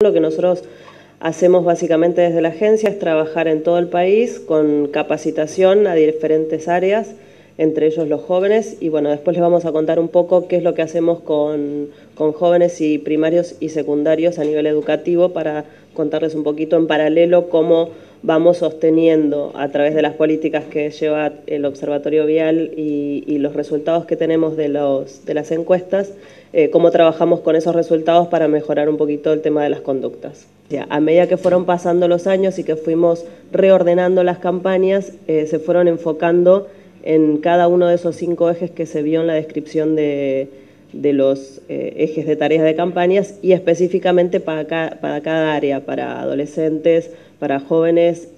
Lo que nosotros hacemos básicamente desde la agencia es trabajar en todo el país con capacitación a diferentes áreas, entre ellos los jóvenes, y bueno, después les vamos a contar un poco qué es lo que hacemos con jóvenes y primarios y secundarios a nivel educativo para contarles un poquito en paralelo cómo vamos sosteniendo a través de las políticas que lleva el Observatorio Vial y los resultados que tenemos de las encuestas, cómo trabajamos con esos resultados para mejorar un poquito el tema de las conductas. A medida que fueron pasando los años y que fuimos reordenando las campañas, se fueron enfocando en cada uno de esos 5 ejes que se vio en la descripción de los ejes de tareas de campañas y específicamente para cada área, para adolescentes, para jóvenes,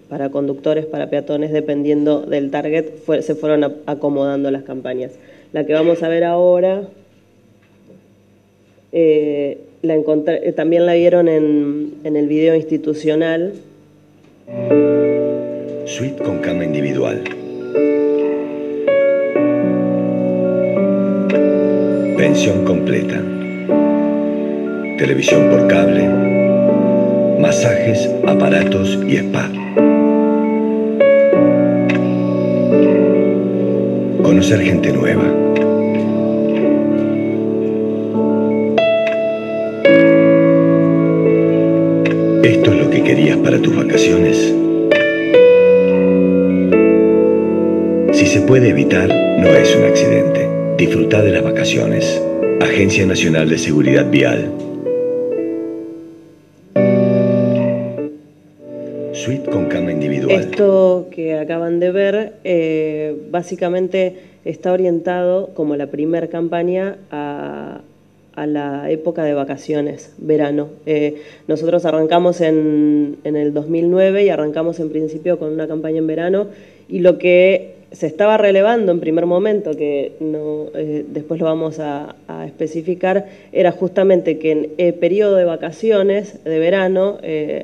para conductores, para peatones, dependiendo del target, se fueron acomodando las campañas. La que vamos a ver ahora, también la vieron en el video institucional. Suite con cama individual. Pensión completa. Televisión por cable. Masajes, aparatos y spa. Conocer gente nueva. ¿Esto es lo que querías para tus vacaciones? Si se puede evitar, no es un accidente. Disfruta de las vacaciones. Agencia Nacional de Seguridad Vial. Suite con cama individual. Esto que acaban de ver básicamente está orientado como la primer campaña a la época de vacaciones, verano. Nosotros arrancamos en el 2009 y arrancamos en principio con una campaña en verano, y lo que se estaba relevando en primer momento, que no, después lo vamos a especificar, era justamente que en el periodo de vacaciones de verano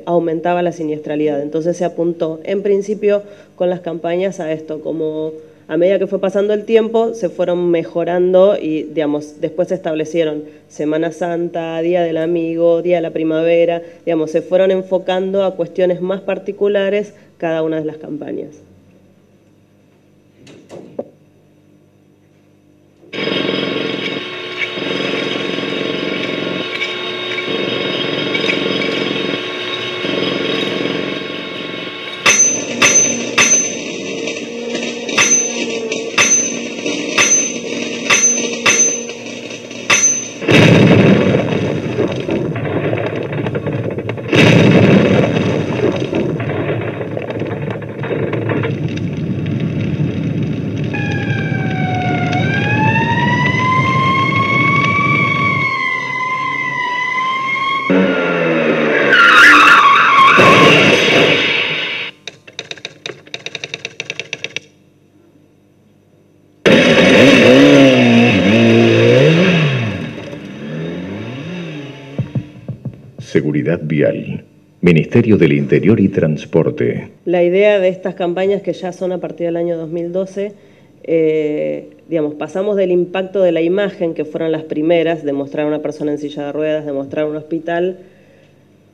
aumentaba la siniestralidad. Entonces se apuntó en principio con las campañas a esto, como a medida que fue pasando el tiempo se fueron mejorando y, digamos, después se establecieron Semana Santa, Día del Amigo, Día de la Primavera, digamos, se fueron enfocando a cuestiones más particulares cada una de las campañas. Seguridad Vial, Ministerio del Interior y Transporte. La idea de estas campañas, que ya son a partir del año 2012, digamos, pasamos del impacto de la imagen, que fueron las primeras, de mostrar a una persona en silla de ruedas, de mostrar un hospital,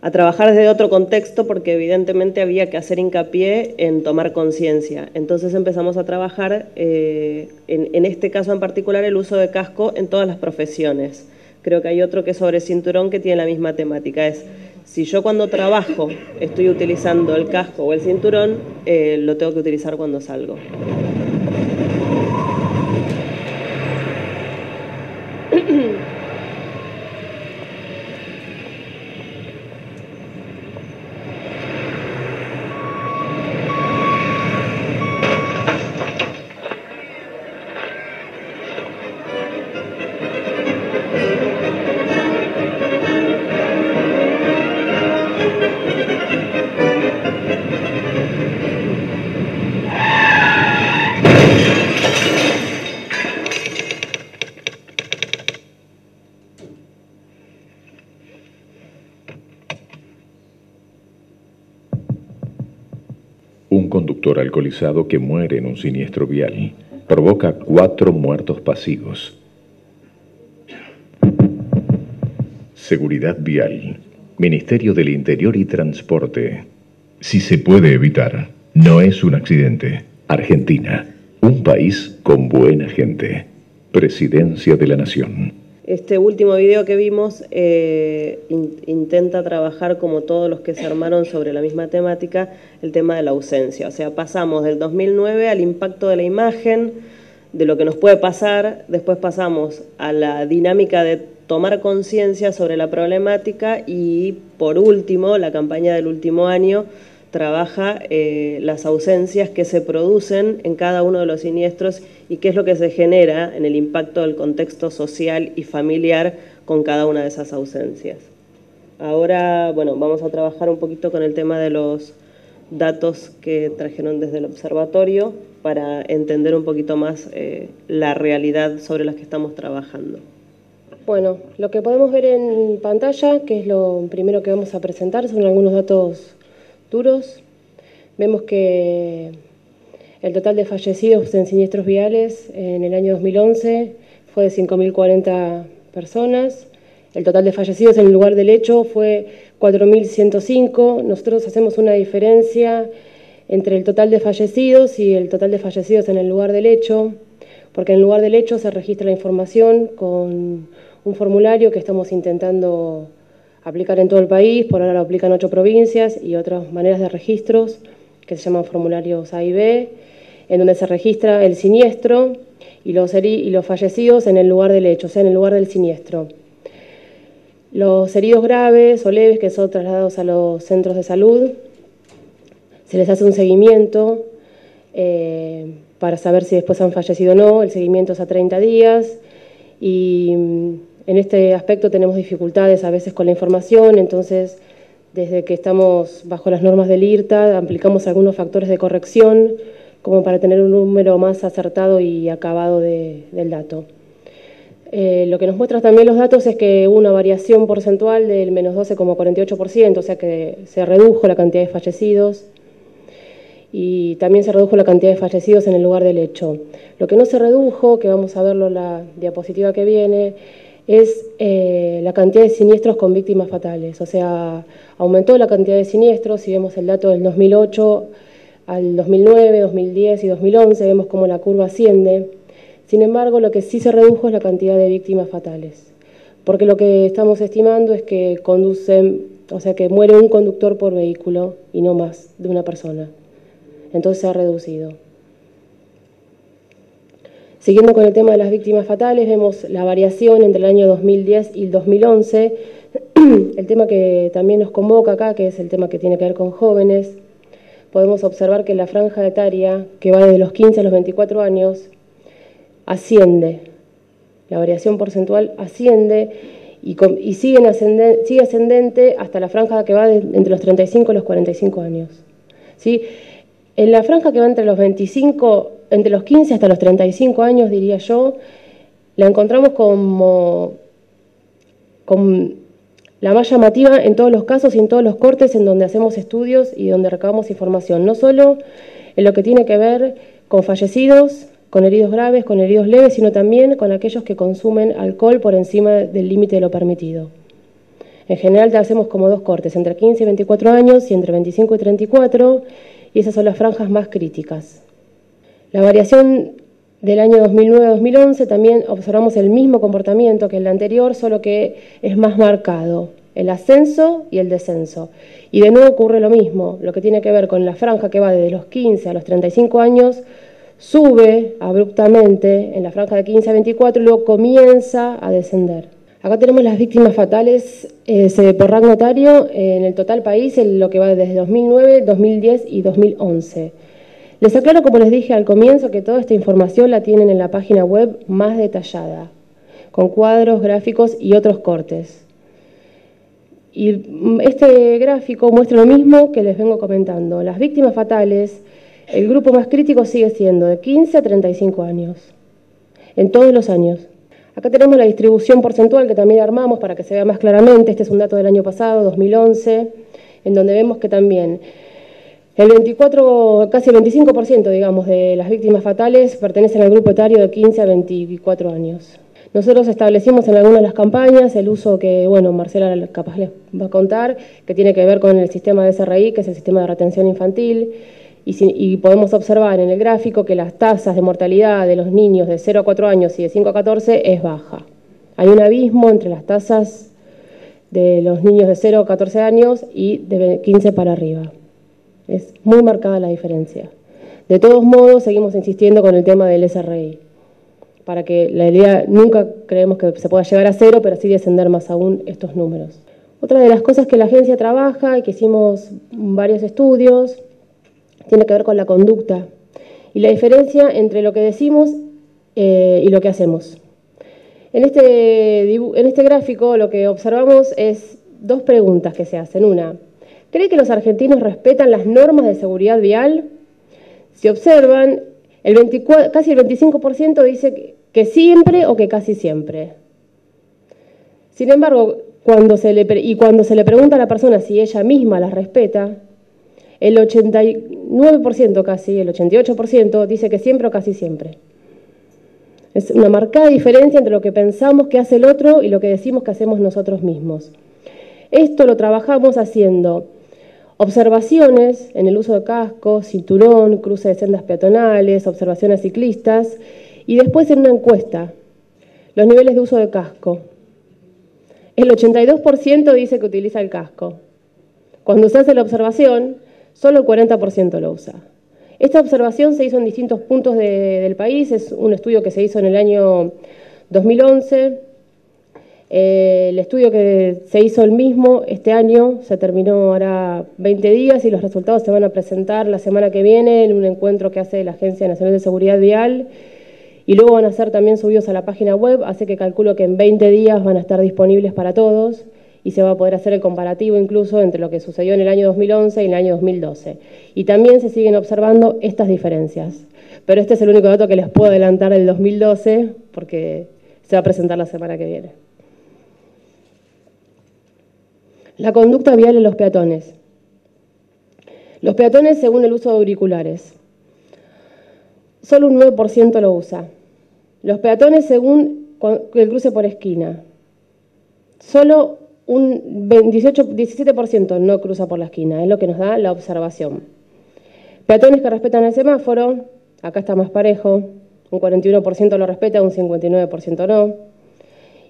a trabajar desde otro contexto, porque evidentemente había que hacer hincapié en tomar conciencia. Entonces empezamos a trabajar, en este caso en particular, el uso de casco en todas las profesiones. Creo que hay otro que es sobre cinturón que tiene la misma temática. Es, si yo cuando trabajo estoy utilizando el casco o el cinturón, lo tengo que utilizar cuando salgo. Un conductor alcoholizado que muere en un siniestro vial provoca 4 muertos pasivos. Seguridad Vial, Ministerio del Interior y Transporte. Si se puede evitar, no es un accidente. Argentina, un país con buena gente. Presidencia de la Nación. Este último video que vimos intenta trabajar, como todos los que se armaron sobre la misma temática, el tema de la ausencia. O sea, pasamos del 2009 al impacto de la imagen, de lo que nos puede pasar, después pasamos a la dinámica de tomar conciencia sobre la problemática y, por último, la campaña del último año trabaja las ausencias que se producen en cada uno de los siniestros y qué es lo que se genera en el impacto del contexto social y familiar con cada una de esas ausencias. Ahora, bueno, vamos a trabajar un poquito con el tema de los datos que trajeron desde el observatorio para entender un poquito más la realidad sobre la que estamos trabajando. Bueno, lo que podemos ver en pantalla, que es lo primero que vamos a presentar, son algunos datos duros. Vemos que el total de fallecidos en siniestros viales en el año 2011 fue de 5.040 personas. El total de fallecidos en el lugar del hecho fue 4.105. Nosotros hacemos una diferencia entre el total de fallecidos y el total de fallecidos en el lugar del hecho, porque en el lugar del hecho se registra la información con un formulario que estamos intentando aplicar en todo el país. Por ahora lo aplican 8 provincias y otras maneras de registros que se llaman formularios A y B, en donde se registra el siniestro y los fallecidos en el lugar del hecho, o sea, en el lugar del siniestro. Los heridos graves o leves que son trasladados a los centros de salud, se les hace un seguimiento para saber si después han fallecido o no. El seguimiento es a 30 días y en este aspecto tenemos dificultades a veces con la información, entonces desde que estamos bajo las normas del IRTA aplicamos algunos factores de corrección como para tener un número más acertado y acabado del dato. Lo que nos muestra también los datos es que hubo una variación porcentual del menos 12,48%, o sea que se redujo la cantidad de fallecidos y también se redujo la cantidad de fallecidos en el lugar del hecho. Lo que no se redujo, que vamos a verlo en la diapositiva que viene, es la cantidad de siniestros con víctimas fatales. O sea, aumentó la cantidad de siniestros. Si vemos el dato del 2008 al 2009, 2010 y 2011, vemos cómo la curva asciende. Sin embargo, lo que sí se redujo es la cantidad de víctimas fatales, porque lo que estamos estimando es que que muere un conductor por vehículo y no más de una persona. Entonces se ha reducido. Siguiendo con el tema de las víctimas fatales, vemos la variación entre el año 2010 y el 2011. El tema que también nos convoca acá, que es el tema que tiene que ver con jóvenes, podemos observar que la franja etaria, que va desde los 15 a los 24 años, asciende. La variación porcentual asciende y sigue ascendente hasta la franja que va entre los 35 y los 45 años. ¿Sí? En la franja que va entre los 15 hasta los 35 años, diría yo, la encontramos como la más llamativa en todos los casos y en todos los cortes en donde hacemos estudios y donde recabamos información, no solo en lo que tiene que ver con fallecidos, con heridos graves, con heridos leves, sino también con aquellos que consumen alcohol por encima del límite de lo permitido. En general hacemos como 2 cortes, entre 15 y 24 años y entre 25 y 34, y esas son las franjas más críticas. La variación del año 2009 a 2011 también observamos el mismo comportamiento que el anterior, solo que es más marcado, el ascenso y el descenso. Y de nuevo ocurre lo mismo, lo que tiene que ver con la franja que va desde los 15 a los 35 años, sube abruptamente en la franja de 15 a 24 y luego comienza a descender. Acá tenemos las víctimas fatales por rango etario en el total país, en lo que va desde 2009, 2010 y 2011. Les aclaro, como les dije al comienzo, que toda esta información la tienen en la página web más detallada, con cuadros, gráficos y otros cortes. Y este gráfico muestra lo mismo que les vengo comentando. Las víctimas fatales, el grupo más crítico sigue siendo de 15 a 35 años, en todos los años. Acá tenemos la distribución porcentual que también armamos para que se vea más claramente. Este es un dato del año pasado, 2011, en donde vemos que también el 24, casi el 25%, digamos, de las víctimas fatales pertenecen al grupo etario de 15 a 24 años. Nosotros establecimos en algunas de las campañas el uso que, bueno, Marcela capaz les va a contar, que tiene que ver con el sistema de SRI, que es el sistema de retención infantil, y podemos observar en el gráfico que las tasas de mortalidad de los niños de 0 a 4 años y de 5 a 14 es baja. Hay un abismo entre las tasas de los niños de 0 a 14 años y de 15 para arriba. Es muy marcada la diferencia. De todos modos, seguimos insistiendo con el tema del SRI, para que la idea, nunca creemos que se pueda llegar a 0, pero sí descender más aún estos números. Otra de las cosas que la agencia trabaja y que hicimos varios estudios tiene que ver con la conducta y la diferencia entre lo que decimos y lo que hacemos. En este gráfico lo que observamos es dos preguntas que se hacen. Una, ¿cree que los argentinos respetan las normas de seguridad vial? Si observan, casi el 25% dice que siempre o que casi siempre. Sin embargo, cuando se le pregunta a la persona si ella misma las respeta, el 89% casi, el 88% dice que siempre o casi siempre. Es una marcada diferencia entre lo que pensamos que hace el otro y lo que decimos que hacemos nosotros mismos. Esto lo trabajamos haciendo observaciones en el uso de casco, cinturón, cruce de sendas peatonales, observaciones ciclistas y después en una encuesta, los niveles de uso de casco. El 82% dice que utiliza el casco. Cuando se hace la observación, solo el 40% lo usa. Esta observación se hizo en distintos puntos del país, es un estudio que se hizo en el año 2011. El estudio que se hizo el mismo este año se terminó ahora 20 días y los resultados se van a presentar la semana que viene en un encuentro que hace la Agencia Nacional de Seguridad Vial y luego van a ser también subidos a la página web, así que calculo que en 20 días van a estar disponibles para todos y se va a poder hacer el comparativo incluso entre lo que sucedió en el año 2011 y en el año 2012. Y también se siguen observando estas diferencias. Pero este es el único dato que les puedo adelantar del 2012 porque se va a presentar la semana que viene. La conducta vial en los peatones. Los peatones según el uso de auriculares. Solo un 9% lo usa. Los peatones según el cruce por esquina. Solo un 17% no cruza por la esquina, es lo que nos da la observación. Peatones que respetan el semáforo, acá está más parejo, un 41% lo respeta, un 59% no.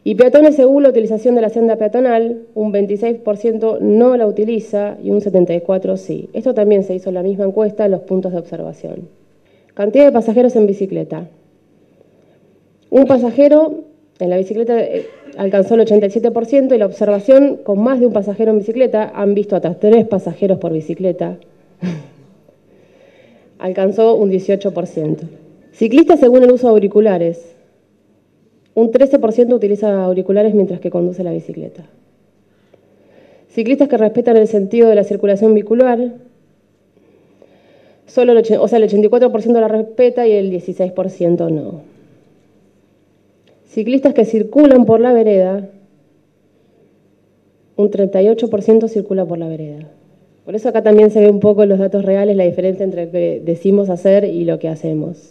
Y peatones según la utilización de la senda peatonal, un 26% no la utiliza y un 74% sí. Esto también se hizo en la misma encuesta en los puntos de observación. Cantidad de pasajeros en bicicleta. Un pasajero en la bicicleta alcanzó el 87% y la observación con más de un pasajero en bicicleta, han visto hasta 3 pasajeros por bicicleta, alcanzó un 18%. Ciclistas según el uso de auriculares. Un 13% utiliza auriculares mientras que conduce la bicicleta. Ciclistas que respetan el sentido de la circulación vehicular. El 84% la respeta y el 16% no. Ciclistas que circulan por la vereda. Un 38% circula por la vereda. Por eso acá también se ve un poco en los datos reales la diferencia entre lo que decimos hacer y lo que hacemos.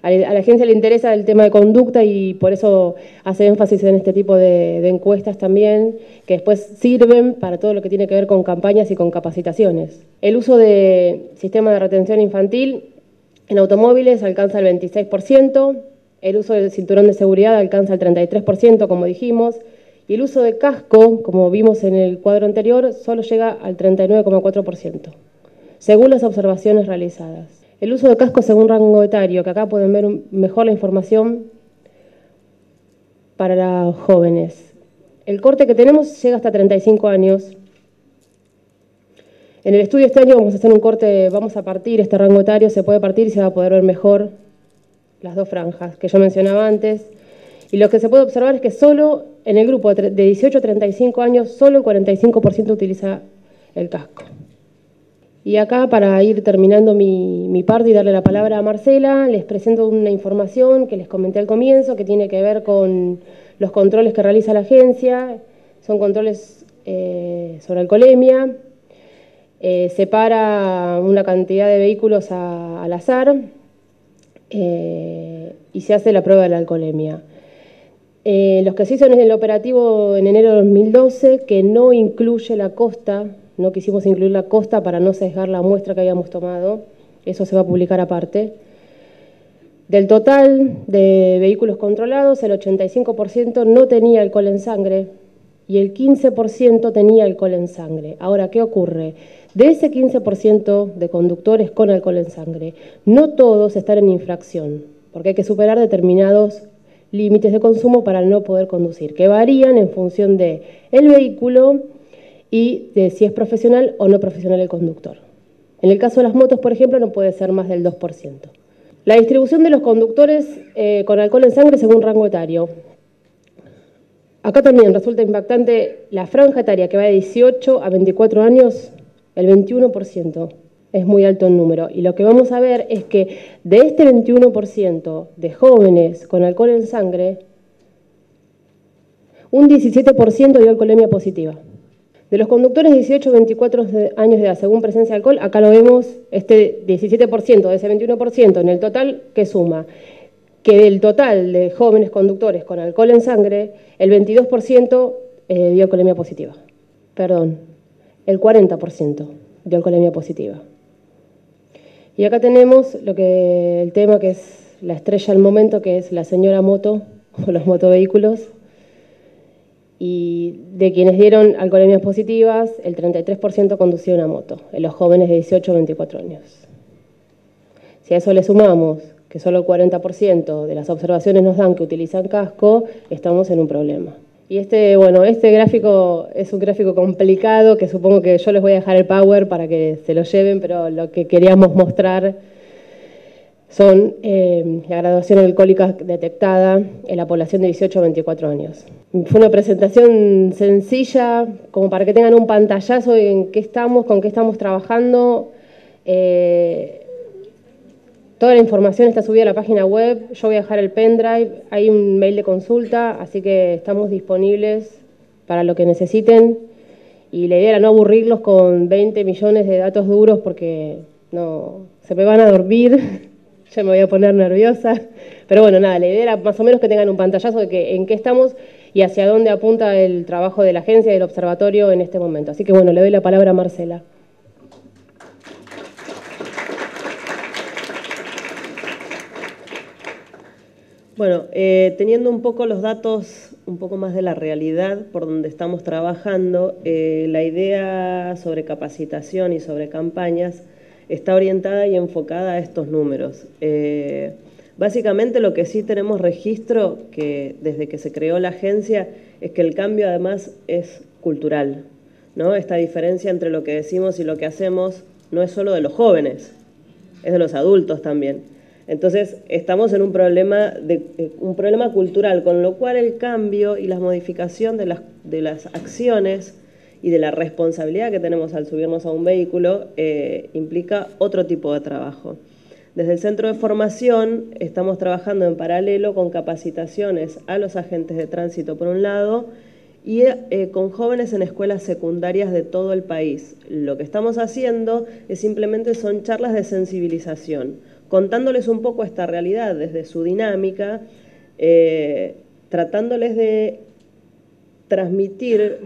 A la agencia le interesa el tema de conducta y por eso hace énfasis en este tipo de encuestas también, que después sirven para todo lo que tiene que ver con campañas y con capacitaciones. El uso de sistema de retención infantil en automóviles alcanza el 26%, el uso del cinturón de seguridad alcanza el 33%, como dijimos, y el uso de casco, como vimos en el cuadro anterior, solo llega al 39,4%, según las observaciones realizadas. El uso de casco según rango etario, que acá pueden ver mejor la información para los jóvenes. El corte que tenemos llega hasta 35 años. En el estudio este año vamos a hacer un corte, vamos a partir este rango etario, se puede partir y se va a poder ver mejor las dos franjas que yo mencionaba antes. Y lo que se puede observar es que solo en el grupo de 18 a 35 años, solo el 45% utiliza el casco. Y acá, para ir terminando mi parte y darle la palabra a Marcela, les presento una información que les comenté al comienzo, que tiene que ver con los controles que realiza la agencia. Son controles sobre alcoholemia. Separa una cantidad de vehículos al azar y se hace la prueba de la alcoholemia. Los que se hizo en el operativo en enero de 2012, que no incluye la costa, no quisimos incluir la costa para no sesgar la muestra que habíamos tomado, eso se va a publicar aparte. Del total de vehículos controlados, el 85% no tenía alcohol en sangre y el 15% tenía alcohol en sangre. Ahora, ¿qué ocurre? De ese 15% de conductores con alcohol en sangre, no todos están en infracción, porque hay que superar determinados límites de consumo para no poder conducir, que varían en función de el vehículo y de si es profesional o no profesional el conductor. En el caso de las motos, por ejemplo, no puede ser más del 2%. La distribución de los conductores con alcohol en sangre según rango etario. Acá también resulta impactante la franja etaria que va de 18 a 24 años, el 21%. Es muy alto el número. Y lo que vamos a ver es que de este 21% de jóvenes con alcohol en sangre, un 17% dio alcoholemia positiva. De los conductores de 18 a 24 años de edad, según presencia de alcohol, acá lo vemos, este 17% de ese 21% en el total, que suma que del total de jóvenes conductores con alcohol en sangre, el 22% dio alcoholemia positiva. Perdón, el 40% dio alcoholemia positiva. Y acá tenemos el tema que es la estrella del momento, que es la señora moto o los motovehículos. Y de quienes dieron alcoholemias positivas, el 33% conducía una moto, en los jóvenes de 18 a 24 años. Si a eso le sumamos que solo el 40% de las observaciones nos dan que utilizan casco, estamos en un problema. Y este gráfico es un gráfico complicado, que supongo que yo les voy a dejar el power para que se lo lleven, pero lo que queríamos mostrar son la graduación alcohólica detectada en la población de 18 a 24 años. Fue una presentación sencilla, como para que tengan un pantallazo de en qué estamos, con qué estamos trabajando. Toda la información está subida a la página web, yo voy a dejar el pendrive, hay un mail de consulta, así que estamos disponibles para lo que necesiten. Y la idea era no aburrirlos con 20 millones de datos duros porque no, se me van a dormir, ya me voy a poner nerviosa. Pero bueno, nada, la idea era más o menos que tengan un pantallazo de en qué estamos y hacia dónde apunta el trabajo de la agencia y del observatorio en este momento. Así que bueno, le doy la palabra a Marcela. Bueno, teniendo un poco los datos, un poco más de la realidad por donde estamos trabajando, la idea sobre capacitación y sobre campañas está orientada y enfocada a estos números. Básicamente lo que sí tenemos registro, que desde que se creó la agencia, es que el cambio además es cultural, ¿no? Esta diferencia entre lo que decimos y lo que hacemos no es solo de los jóvenes, es de los adultos también. Entonces, estamos en un problema cultural, con lo cual el cambio y la modificación de las acciones y de la responsabilidad que tenemos al subirnos a un vehículo implica otro tipo de trabajo. Desde el Centro de Formación estamos trabajando en paralelo con capacitaciones a los agentes de tránsito por un lado y con jóvenes en escuelas secundarias de todo el país. Lo que estamos haciendo es simplemente son charlas de sensibilización, contándoles un poco esta realidad desde su dinámica, tratándoles de transmitir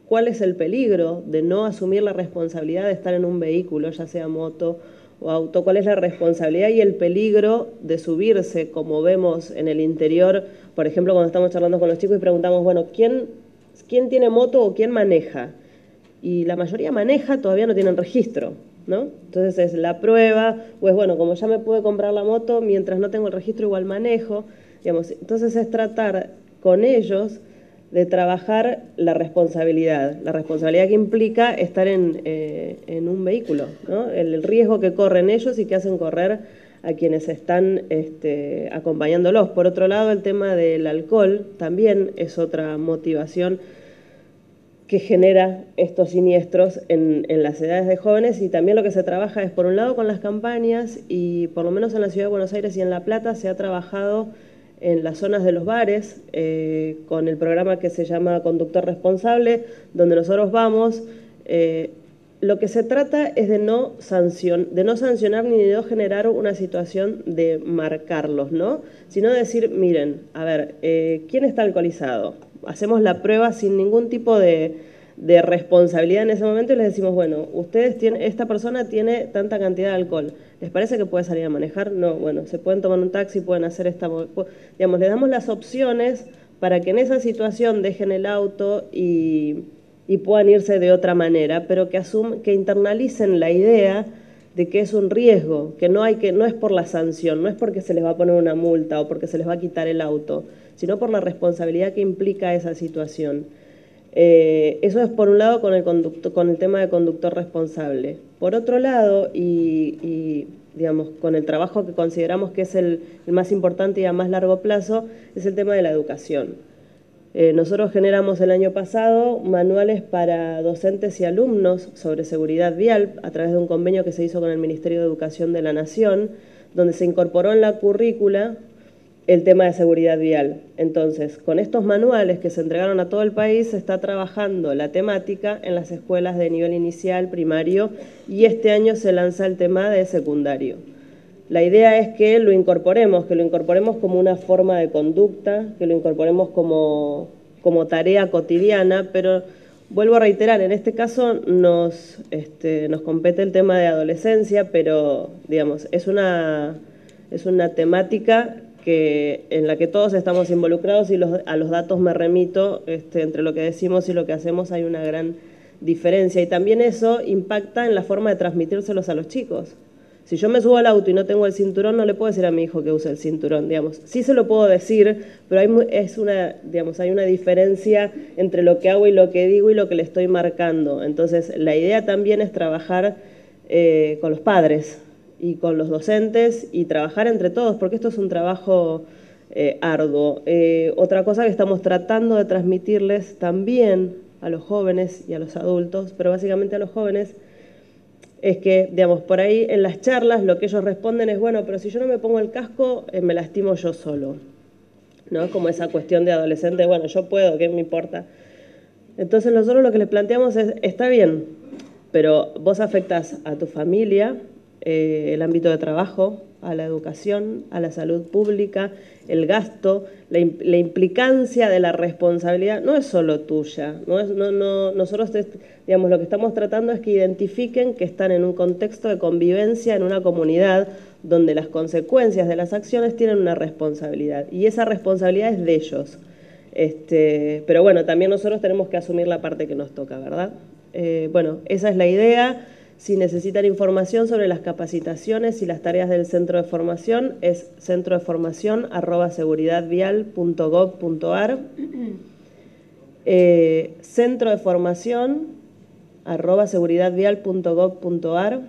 cuál es el peligro de no asumir la responsabilidad de estar en un vehículo, ya sea moto o auto, cuál es la responsabilidad y el peligro de subirse, como vemos en el interior, por ejemplo, cuando estamos charlando con los chicos y preguntamos, bueno, ¿quién tiene moto o quién maneja? Y la mayoría maneja, todavía no tienen registro, ¿no? Entonces es la prueba, pues bueno, como ya me pude comprar la moto, mientras no tengo el registro igual manejo, digamos. Entonces es tratar con ellos de trabajar la responsabilidad que implica estar en un vehículo, ¿no? El riesgo que corren ellos y que hacen correr a quienes están acompañándolos. Por otro lado, el tema del alcohol también es otra motivación que genera estos siniestros en las edades de jóvenes, y también lo que se trabaja es, por un lado, con las campañas, y por lo menos en la Ciudad de Buenos Aires y en La Plata se ha trabajado en las zonas de los bares, con el programa que se llama Conductor Responsable, donde nosotros vamos, lo que se trata es de no sancionar ni de no generar una situación de marcarlos, ¿no? Sino de decir, miren, a ver, ¿quién está alcoholizado? Hacemos la prueba sin ningún tipo de responsabilidad en ese momento y les decimos, bueno, esta persona tiene tanta cantidad de alcohol, ¿les parece que puede salir a manejar? No, bueno, se pueden tomar un taxi, pueden hacer digamos, les damos las opciones para que en esa situación dejen el auto y puedan irse de otra manera, pero que internalicen la idea de que es un riesgo, que no es por la sanción, no es porque se les va a poner una multa o porque se les va a quitar el auto, sino por la responsabilidad que implica esa situación. Eso es por un lado con el tema de conductor responsable. Por otro lado, y digamos, con el trabajo que consideramos que es el más importante y a más largo plazo, es el tema de la educación. Nosotros generamos el año pasado manuales para docentes y alumnos sobre seguridad vial a través de un convenio que se hizo con el Ministerio de Educación de la Nación, donde se incorporó en la currícula el tema de seguridad vial. Entonces, con estos manuales que se entregaron a todo el país, se está trabajando la temática en las escuelas de nivel inicial, primario, y este año se lanza el tema de secundario. La idea es que lo incorporemos como una forma de conducta, que lo incorporemos como tarea cotidiana, pero vuelvo a reiterar, en este caso nos compete el tema de adolescencia, pero digamos, es una temática en la que todos estamos involucrados y a los datos me remito, entre lo que decimos y lo que hacemos hay una gran diferencia y también eso impacta en la forma de transmitírselos a los chicos. Si yo me subo al auto y no tengo el cinturón, no le puedo decir a mi hijo que use el cinturón, digamos. Sí se lo puedo decir, pero hay una diferencia entre lo que hago y lo que digo y lo que le estoy marcando. Entonces, la idea también es trabajar con los padres y con los docentes y trabajar entre todos, porque esto es un trabajo arduo. Otra cosa que estamos tratando de transmitirles también a los jóvenes y a los adultos, pero básicamente a los jóvenes, es que, digamos, por ahí en las charlas lo que ellos responden es, bueno, pero si yo no me pongo el casco, me lastimo yo solo, ¿no? Como esa cuestión de adolescente, bueno, yo puedo, ¿qué me importa? Entonces nosotros lo que les planteamos es, está bien, pero vos afectás a tu familia, el ámbito de trabajo, a la educación, a la salud pública, el gasto, la implicancia de la responsabilidad no es solo tuya. Nosotros, digamos, lo que estamos tratando es que identifiquen que están en un contexto de convivencia en una comunidad donde las consecuencias de las acciones tienen una responsabilidad y esa responsabilidad es de ellos. Pero bueno, también nosotros tenemos que asumir la parte que nos toca, ¿verdad? Bueno, esa es la idea. Si necesitan información sobre las capacitaciones y las tareas del centro de formación, es centrodeformacion@seguridadvial.gov.ar, centrodeformacion@seguridadvial.gov.ar,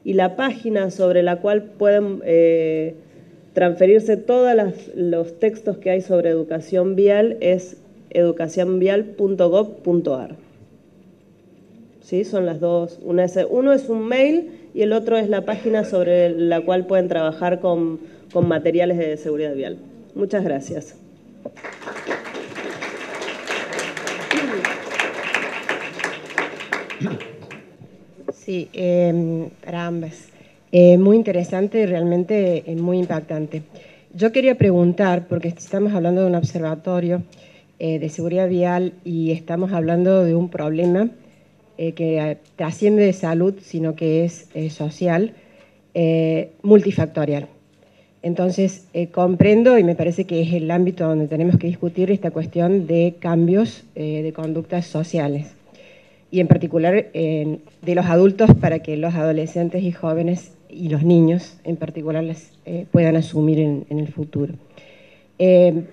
y la página sobre la cual pueden transferirse todos los textos que hay sobre educación vial es educacionvial.gov.ar. ¿Sí? Son las dos. Uno es un mail y el otro es la página sobre la cual pueden trabajar con materiales de seguridad vial. Muchas gracias. Sí, para ambas. Muy interesante y realmente muy impactante. Yo quería preguntar, porque estamos hablando de un observatorio de seguridad vial y estamos hablando de un problema que trasciende de salud, sino que es social, multifactorial. Entonces, comprendo y me parece que es el ámbito donde tenemos que discutir esta cuestión de cambios de conductas sociales y en particular de los adultos para que los adolescentes y jóvenes y los niños en particular las puedan asumir en el futuro.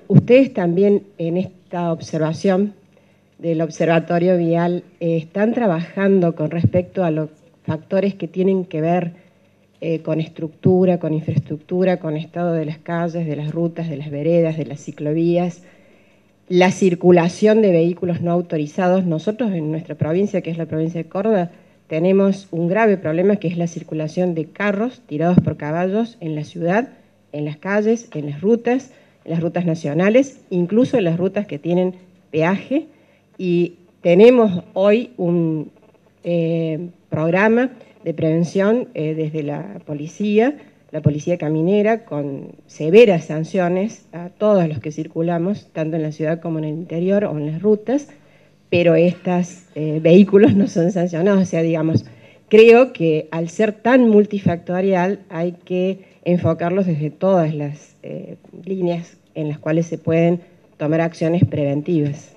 Ustedes también en esta observación del Observatorio Vial están trabajando con respecto a los factores que tienen que ver con estructura, con infraestructura, con estado de las calles, de las rutas, de las veredas, de las ciclovías, la circulación de vehículos no autorizados. Nosotros en nuestra provincia, que es la provincia de Córdoba, tenemos un grave problema que es la circulación de carros tirados por caballos en la ciudad, en las calles, en las rutas nacionales, incluso en las rutas que tienen peaje. Y tenemos hoy un programa de prevención desde la policía caminera, con severas sanciones a todos los que circulamos, tanto en la ciudad como en el interior o en las rutas, pero estos vehículos no son sancionados. O sea, digamos, creo que al ser tan multifactorial hay que enfocarlos desde todas las líneas en las cuales se pueden tomar acciones preventivas.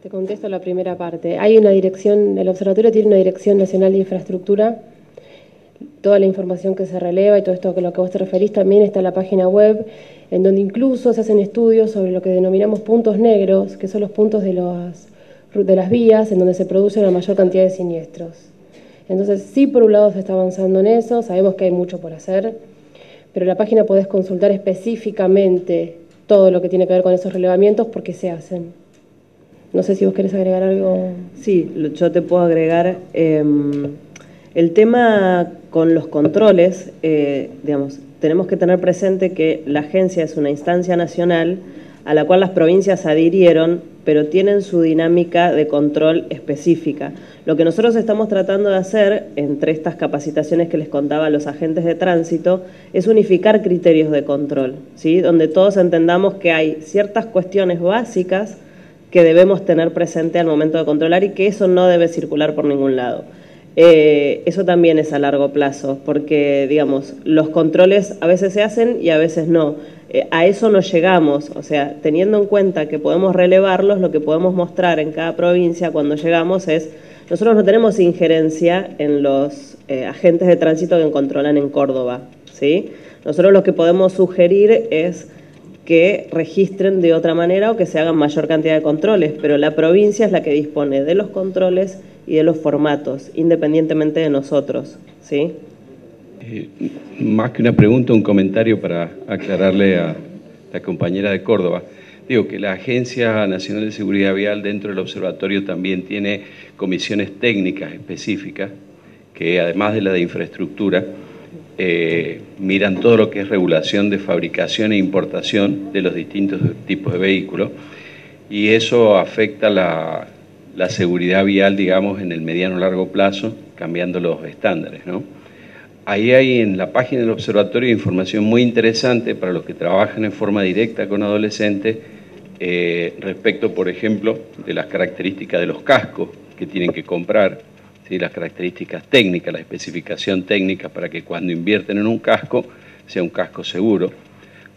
Te contesto la primera parte. Hay una dirección, el observatorio tiene una dirección nacional de infraestructura. Toda la información que se releva y todo esto a lo que vos te referís también está en la página web, en donde incluso se hacen estudios sobre lo que denominamos puntos negros, que son los puntos de las vías en donde se produce la mayor cantidad de siniestros. Entonces, sí, por un lado se está avanzando en eso, sabemos que hay mucho por hacer, pero en la página podés consultar específicamente todo lo que tiene que ver con esos relevamientos porque se hacen. No sé si vos querés agregar algo. Sí, yo te puedo agregar el tema con los controles, digamos, tenemos que tener presente que la agencia es una instancia nacional a la cual las provincias adhirieron, pero tienen su dinámica de control específica. Lo que nosotros estamos tratando de hacer, entre estas capacitaciones que les contaba a los agentes de tránsito, es unificar criterios de control, ¿sí? Donde todos entendamos que hay ciertas cuestiones básicas que debemos tener presente al momento de controlar y que eso no debe circular por ningún lado. Eso también es a largo plazo, porque, digamos, los controles a veces se hacen y a veces no. A eso no llegamos, o sea, teniendo en cuenta que podemos relevarlos, lo que podemos mostrar en cada provincia cuando llegamos es, nosotros no tenemos injerencia en los agentes de tránsito que controlan en Córdoba, ¿sí? Nosotros lo que podemos sugerir es que registren de otra manera o que se hagan mayor cantidad de controles, pero la provincia es la que dispone de los controles y de los formatos, independientemente de nosotros, ¿sí? Más que una pregunta, un comentario para aclararle a la compañera de Córdoba. Digo que la Agencia Nacional de Seguridad Vial dentro del observatorio también tiene comisiones técnicas específicas que, además de la de infraestructura, miran todo lo que es regulación de fabricación e importación de los distintos tipos de vehículos, y eso afecta la seguridad vial, digamos, en el mediano o largo plazo, cambiando los estándares, ¿no? Ahí hay en la página del observatorio información muy interesante para los que trabajan en forma directa con adolescentes respecto, por ejemplo, de las características de los cascos que tienen que comprar, ¿sí? Las características técnicas, la especificación técnica para que cuando invierten en un casco sea un casco seguro,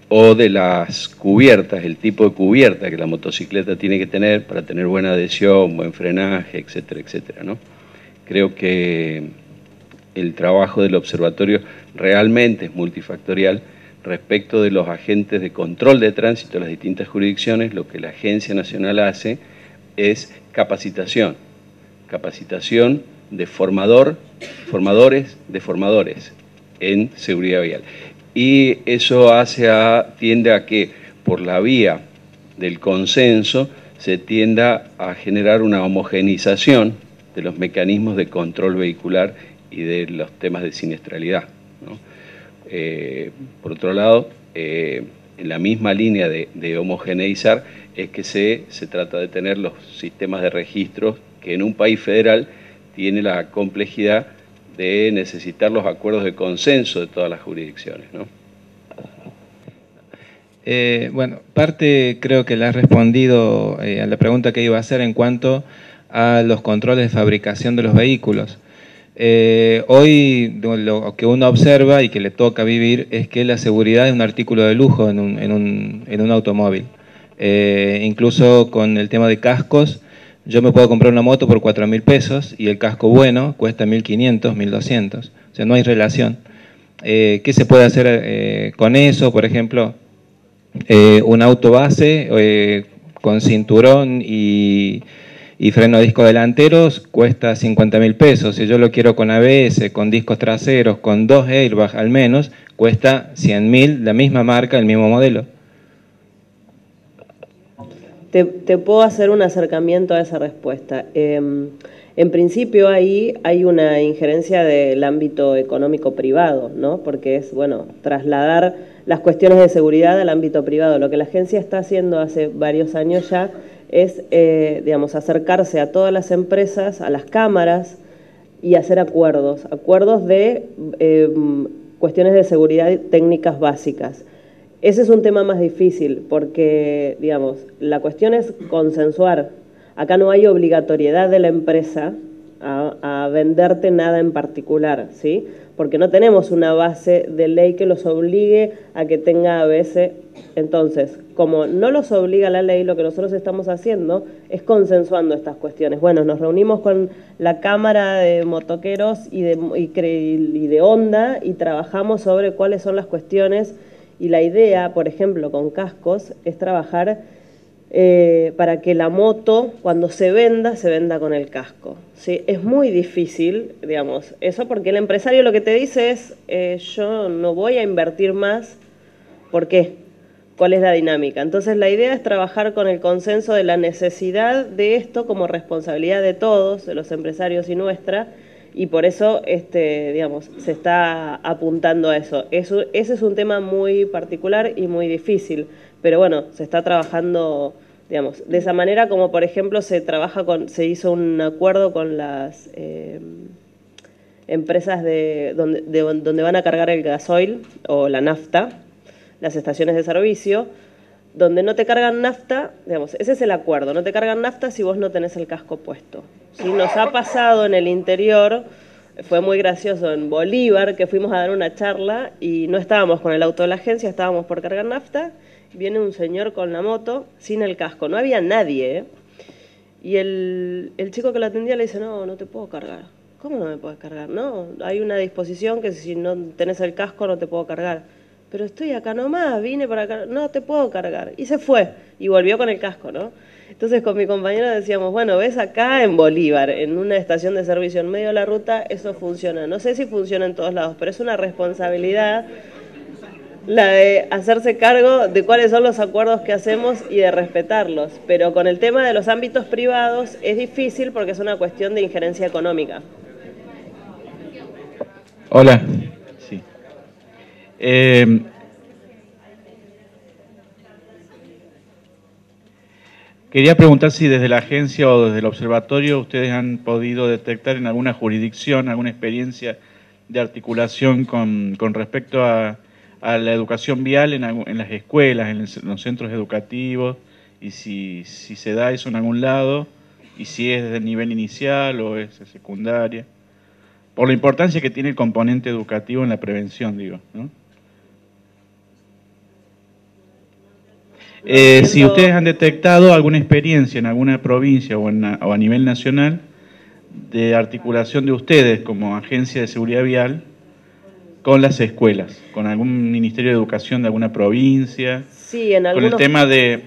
o de las cubiertas, el tipo de cubierta que la motocicleta tiene que tener para tener buena adhesión, buen frenaje, etcétera, etcétera, ¿no? Creo que el trabajo del observatorio realmente es multifactorial respecto de los agentes de control de tránsito de las distintas jurisdicciones. Lo que la Agencia Nacional hace es capacitación de formadores de formadores en seguridad vial. Y eso tiende a que por la vía del consenso se tienda a generar una homogenización de los mecanismos de control vehicular y de los temas de siniestralidad, ¿no? Por otro lado, en la misma línea de homogeneizar es que se trata de tener los sistemas de registros que en un país federal tiene la complejidad de necesitar los acuerdos de consenso de todas las jurisdicciones, ¿no? Bueno, parte creo que le has respondido a la pregunta que iba a hacer en cuanto a los controles de fabricación de los vehículos. Hoy lo que uno observa y que le toca vivir es que la seguridad es un artículo de lujo en un automóvil. Incluso con el tema de cascos, yo me puedo comprar una moto por 4.000 pesos y el casco bueno cuesta 1.500, 1.200. O sea, no hay relación. ¿Qué se puede hacer con eso? Por ejemplo, un auto base con cinturón y freno a disco delanteros cuesta 50.000 pesos. Si yo lo quiero con ABS, con discos traseros, con 2 airbags al menos, cuesta 100.000, la misma marca, el mismo modelo. Te puedo hacer un acercamiento a esa respuesta. En principio ahí hay una injerencia del ámbito económico privado, ¿no? Porque es, bueno, trasladar las cuestiones de seguridad al ámbito privado. Lo que la agencia está haciendo hace varios años ya es, digamos, acercarse a todas las empresas, a las cámaras y hacer acuerdos de cuestiones de seguridad técnicas básicas. Ese es un tema más difícil porque, digamos, la cuestión es consensuar. Acá no hay obligatoriedad de la empresa a venderte nada en particular, ¿sí? Porque no tenemos una base de ley que los obligue a que tenga ABS. Entonces, como no los obliga la ley, lo que nosotros estamos haciendo es consensuando estas cuestiones. Bueno, nos reunimos con la Cámara de Motoqueros y de Honda y trabajamos sobre cuáles son las cuestiones. Y la idea, por ejemplo, con cascos, es trabajar para que la moto, cuando se venda con el casco, ¿sí? Es muy difícil, digamos, eso porque el empresario lo que te dice es, yo no voy a invertir más, ¿por qué? ¿Cuál es la dinámica? Entonces la idea es trabajar con el consenso de la necesidad de esto como responsabilidad de todos, de los empresarios y nuestra, y por eso, digamos, se está apuntando a eso. Ese es un tema muy particular y muy difícil, pero bueno, se está trabajando, digamos, de esa manera, como por ejemplo se hizo un acuerdo con las empresas donde van a cargar el gasoil o la nafta, las estaciones de servicio, donde no te cargan nafta, digamos, ese es el acuerdo, no te cargan nafta si vos no tenés el casco puesto. ¿Sí? Nos ha pasado en el interior, fue muy gracioso, en Bolívar, que fuimos a dar una charla y no estábamos con el auto de la agencia, estábamos por cargar nafta, viene un señor con la moto sin el casco, no había nadie, ¿eh? Y el chico que lo atendía le dice, no te puedo cargar. ¿Cómo no me puedes cargar? No, hay una disposición que si no tenés el casco no te puedo cargar. Pero estoy acá nomás, vine para acá, no te puedo cargar. Y se fue, y volvió con el casco, ¿no? Entonces con mi compañero decíamos, bueno, ves acá en Bolívar, en una estación de servicio en medio de la ruta, eso funciona. No sé si funciona en todos lados, pero es una responsabilidad la de hacerse cargo de cuáles son los acuerdos que hacemos y de respetarlos. Pero con el tema de los ámbitos privados es difícil porque es una cuestión de injerencia económica. Hola. Sí. Quería preguntar si desde la agencia o desde el observatorio ustedes han podido detectar en alguna jurisdicción, alguna experiencia de articulación con respecto a la educación vial en las escuelas, en los centros educativos, y si se da eso en algún lado, y si es desde el nivel inicial o es secundaria, por la importancia que tiene el componente educativo en la prevención, digo, ¿no? Si ustedes han detectado alguna experiencia en alguna provincia o a nivel nacional de articulación de ustedes como agencia de seguridad vial con las escuelas, con algún ministerio de educación de alguna provincia, sí, con el tema de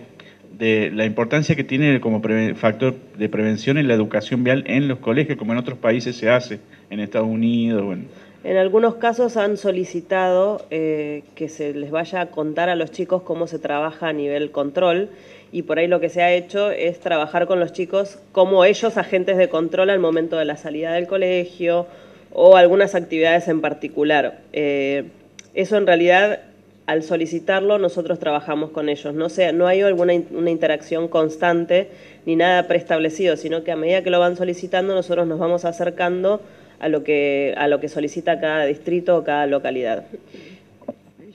la importancia que tiene como factor de prevención en la educación vial en los colegios, como en otros países se hace, en Estados Unidos, bueno. En algunos casos han solicitado que se les vaya a contar a los chicos cómo se trabaja a nivel control, y por ahí lo que se ha hecho es trabajar con los chicos como ellos agentes de control al momento de la salida del colegio o algunas actividades en particular. Eso en realidad, al solicitarlo, nosotros trabajamos con ellos. No hay una interacción constante ni nada preestablecido, sino que a medida que lo van solicitando nosotros nos vamos acercando a lo que solicita cada distrito o cada localidad.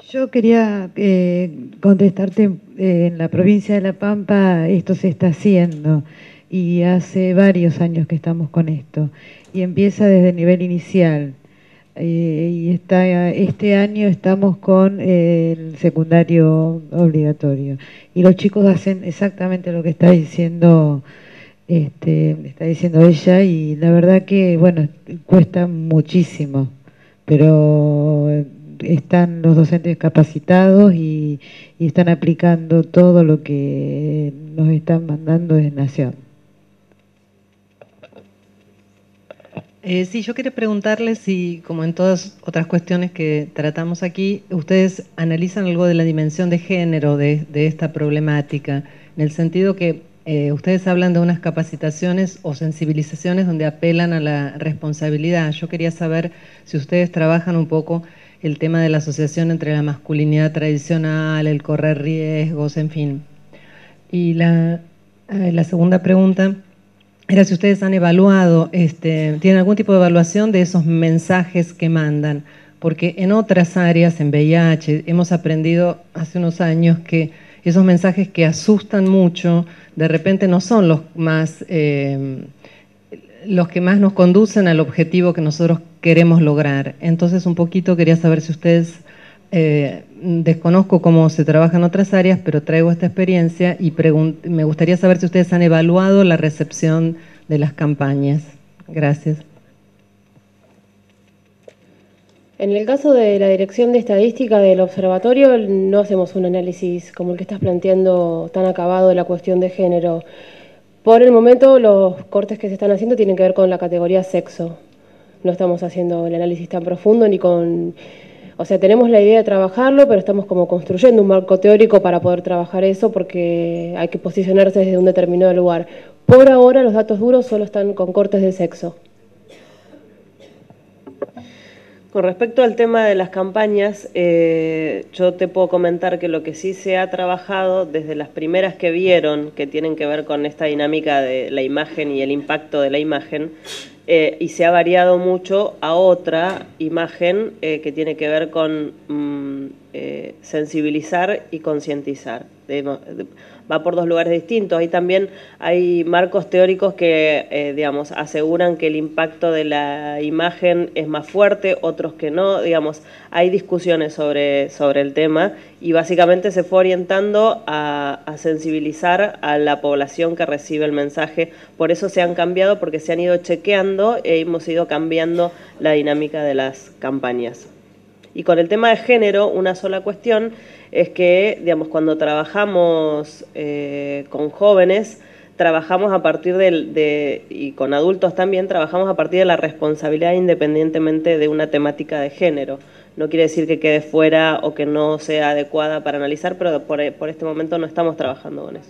Yo quería contestarte, en la provincia de La Pampa esto se está haciendo y hace varios años que estamos con esto y empieza desde el nivel inicial y este año estamos con el secundario obligatorio y los chicos hacen exactamente lo que está diciendo ella, y la verdad que, bueno, cuesta muchísimo, pero están los docentes capacitados y están aplicando todo lo que nos están mandando desde Nación. Sí, yo quería preguntarles si, como en todas otras cuestiones que tratamos aquí, ustedes analizan algo de la dimensión de género de esta problemática, en el sentido que ustedes hablan de unas capacitaciones o sensibilizaciones donde apelan a la responsabilidad. Yo quería saber si ustedes trabajan un poco el tema de la asociación entre la masculinidad tradicional, el correr riesgos, en fin. Y La segunda pregunta era si ustedes han evaluado, tienen algún tipo de evaluación de esos mensajes que mandan, porque en otras áreas, en VIH, hemos aprendido hace unos años que esos mensajes que asustan mucho, de repente no son los que más nos conducen al objetivo que nosotros queremos lograr. Entonces, un poquito quería saber si ustedes, desconozco cómo se trabaja en otras áreas, pero traigo esta experiencia y me gustaría saber si ustedes han evaluado la recepción de las campañas. Gracias. En el caso de la Dirección de Estadística del Observatorio, no hacemos un análisis como el que estás planteando tan acabado de la cuestión de género. Por el momento, los cortes que se están haciendo tienen que ver con la categoría sexo. No estamos haciendo el análisis tan profundo ni con... O sea, tenemos la idea de trabajarlo, pero estamos como construyendo un marco teórico para poder trabajar eso porque hay que posicionarse desde un determinado lugar. Por ahora, los datos duros solo están con cortes de sexo. Con respecto al tema de las campañas, yo te puedo comentar que lo que sí se ha trabajado desde las primeras que vieron, que tienen que ver con esta dinámica de la imagen y el impacto de la imagen, y se ha variado mucho a otra imagen que tiene que ver con sensibilizar y concientizar. Va por dos lugares distintos. Ahí también hay marcos teóricos que, digamos, aseguran que el impacto de la imagen es más fuerte, otros que no. Digamos, hay discusiones sobre el tema y básicamente se fue orientando a sensibilizar a la población que recibe el mensaje. Por eso se han cambiado, porque se han ido chequeando e hemos ido cambiando la dinámica de las campañas. Y con el tema de género, una sola cuestión es que, digamos, cuando trabajamos con jóvenes, trabajamos a partir y con adultos también, trabajamos a partir de la responsabilidad independientemente de una temática de género. No quiere decir que quede fuera o que no sea adecuada para analizar, pero por este momento no estamos trabajando con eso.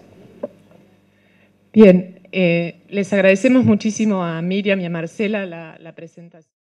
Bien, les agradecemos muchísimo a Miriam y a Marcela la presentación.